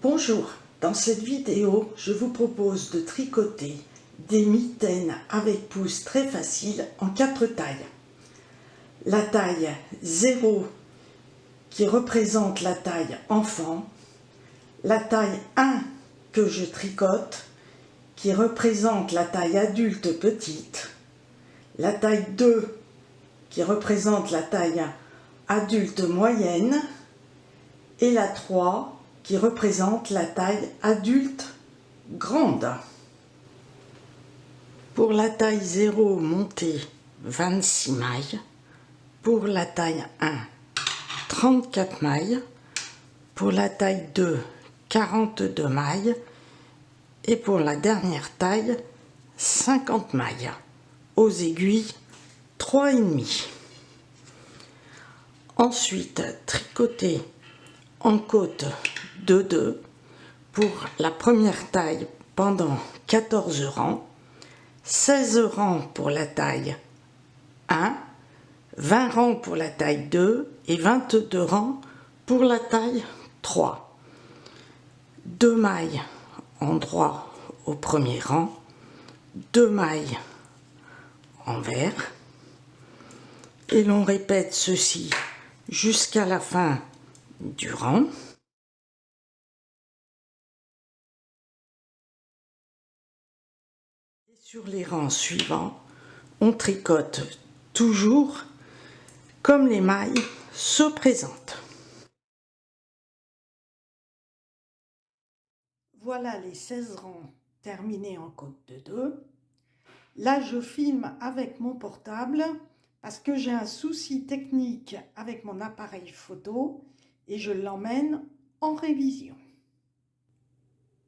Bonjour, dans cette vidéo, je vous propose de tricoter des mitaines avec pouce très faciles en 4 tailles. La taille 0 qui représente la taille enfant, la taille 1 que je tricote qui représente la taille adulte petite, la taille 2 qui représente la taille adulte moyenne et la 3 qui représente la taille adulte grande. Pour la taille 0, montez 26 mailles. Pour la taille 1, 34 mailles. Pour la taille 2, 42 mailles. Et pour la dernière taille, 50 mailles. Aux aiguilles, 3,5. Ensuite, tricotez en côte de 2 pour la première taille pendant 14 rangs, 16 rangs pour la taille 1, 20 rangs pour la taille 2 et 22 rangs pour la taille 3. 2 mailles en droit au premier rang, 2 mailles envers et l'on répète ceci jusqu'à la fin du rang. Et sur les rangs suivants, on tricote toujours comme les mailles se présentent. Voilà les 16 rangs terminés en côte de 2. Là, je filme avec mon portable parce que j'ai un souci technique avec mon appareil photo et je l'emmène en révision.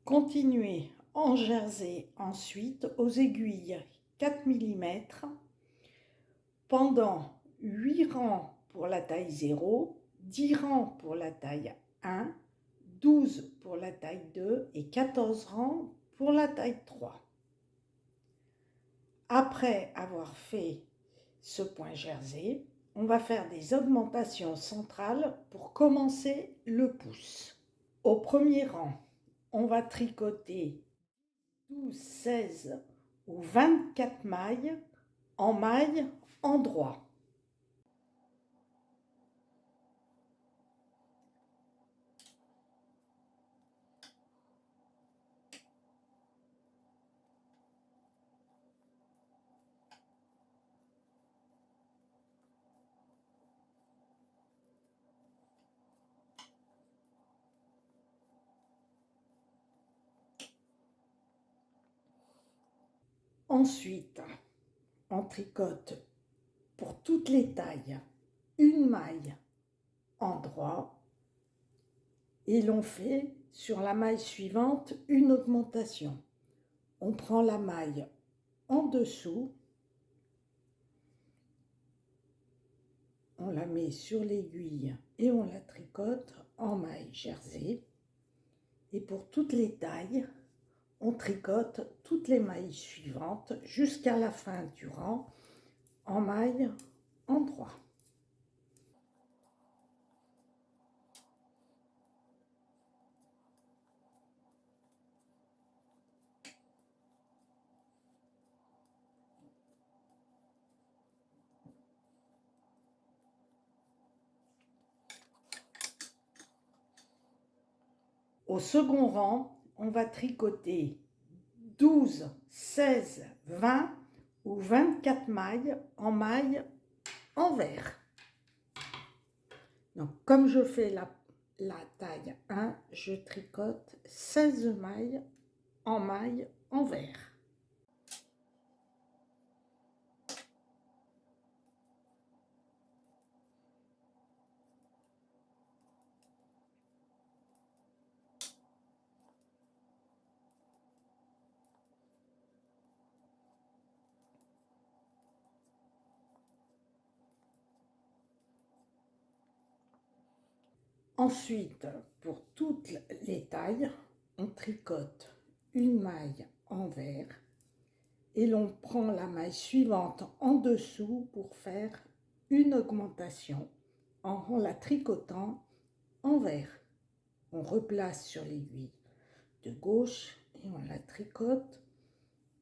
Continuez en jersey ensuite aux aiguilles 4 mm pendant 8 rangs pour la taille 0, 10 rangs pour la taille 1, 12 pour la taille 2 et 14 rangs pour la taille 3. Après avoir fait ce point jersey, on va faire des augmentations centrales pour commencer le pouce. Au premier rang, on va tricoter 12, 16 ou 24 mailles en mailles en droit. Ensuite, on tricote pour toutes les tailles une maille en droit et l'on fait sur la maille suivante une augmentation. On prend la maille en dessous, on la met sur l'aiguille et on la tricote en maille jersey. Et pour toutes les tailles, on tricote toutes les mailles suivantes jusqu'à la fin du rang en maille en droit. Au second rang, on va tricoter 12, 16, 20 ou 24 mailles en maille envers. Donc, comme je fais la taille 1, je tricote 16 mailles en maille envers. Ensuite, pour toutes les tailles, on tricote une maille envers et l'on prend la maille suivante en dessous pour faire une augmentation en la tricotant envers. on replace sur l'aiguille de gauche et on la tricote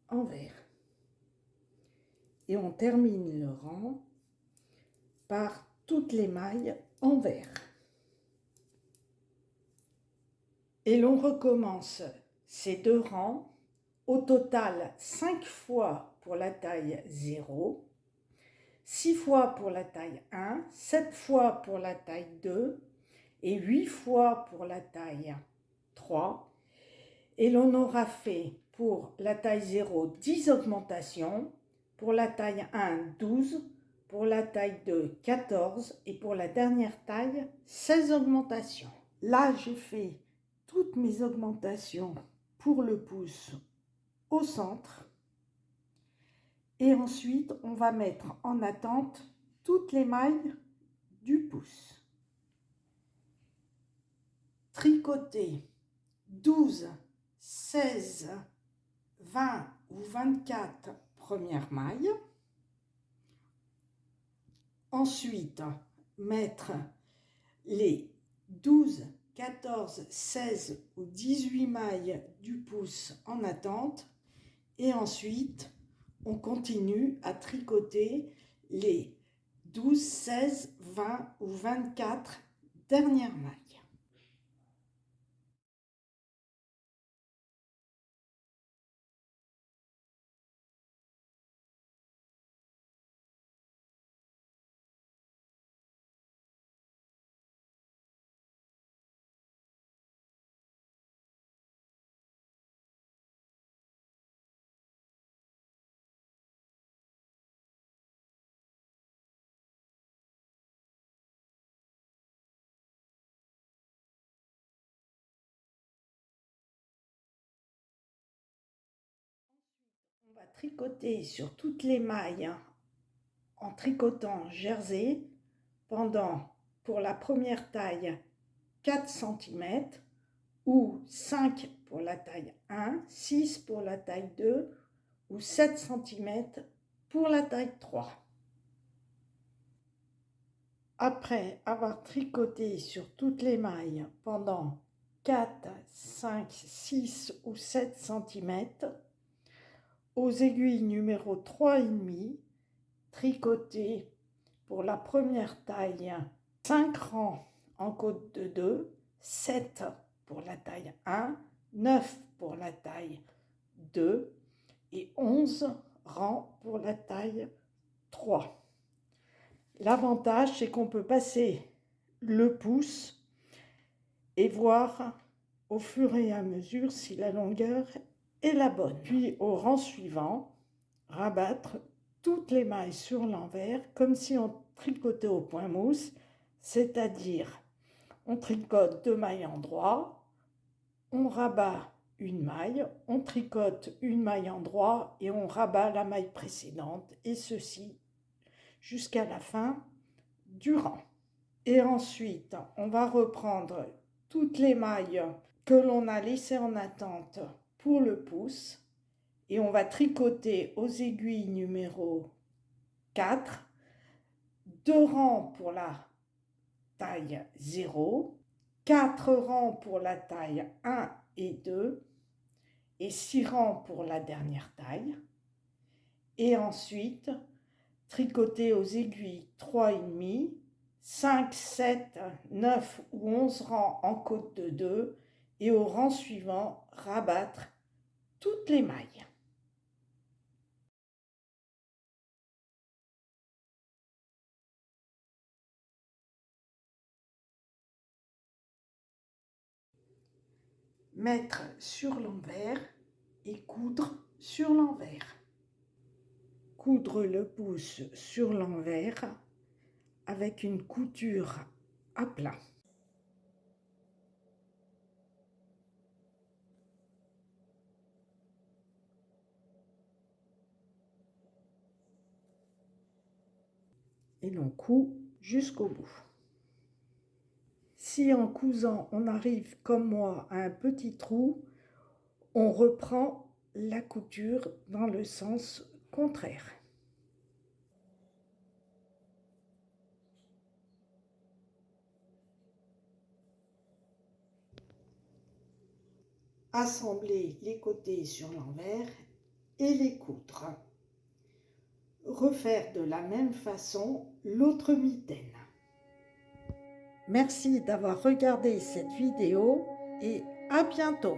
envers. Et on termine le rang par toutes les mailles envers. Et l'on recommence ces 2 rangs, au total 5 fois pour la taille 0, 6 fois pour la taille 1, 7 fois pour la taille 2 et 8 fois pour la taille 3. Et l'on aura fait pour la taille 0 10 augmentations, pour la taille 1 12, pour la taille 2 14 et pour la dernière taille 16 augmentations. Là, j'ai fait toutes mes augmentations pour le pouce au centre. Et ensuite, on va mettre en attente toutes les mailles du pouce. Tricoter 12, 16, 20 ou 24 premières mailles. Ensuite, mettre les 12, 14, 16 ou 18 mailles du pouce en attente. Et ensuite, on continue à tricoter les 12, 16, 20 ou 24 dernières mailles. On va tricoter sur toutes les mailles en tricotant jersey pendant, pour la première taille, 4 cm ou 5 pour la taille 1, 6 pour la taille 2 ou 7 cm pour la taille 3. Après avoir tricoté sur toutes les mailles pendant 4, 5, 6 ou 7 cm, aux aiguilles numéro 3,5, tricoter pour la première taille 5 rangs en côte de 2, 7 pour la taille 1, 9 pour la taille 2 et 11 rangs pour la taille 3. L'avantage, c'est qu'on peut passer le pouce et voir au fur et à mesure si la longueur est la bonne. Puis au rang suivant, rabattre toutes les mailles sur l'envers comme si on tricotait au point mousse, c'est-à-dire on tricote 2 mailles en droit, on rabat une maille, on tricote une maille en droit et on rabat la maille précédente, et ceci jusqu'à la fin du rang. Et ensuite, on va reprendre toutes les mailles que l'on a laissées en attente pour le pouce et on va tricoter aux aiguilles numéro 4, 2 rangs pour la taille 0, 4 rangs pour la taille 1 et 2 et 6 rangs pour la dernière taille. Et ensuite, tricoter aux aiguilles 3,5, 5, 7, 9 ou 11 rangs en côte de 2 et au rang suivant, rabattre toutes les mailles. Mettre sur l'envers et coudre sur l'envers. Coudre le pouce sur l'envers avec une couture à plat. Et l'on coud jusqu'au bout. Si en cousant on arrive comme moi à un petit trou, on reprend la couture dans le sens contraire. assembler les côtés sur l'envers et les coudre. Refaire de la même façon l'autre mitaine. Merci d'avoir regardé cette vidéo et à bientôt.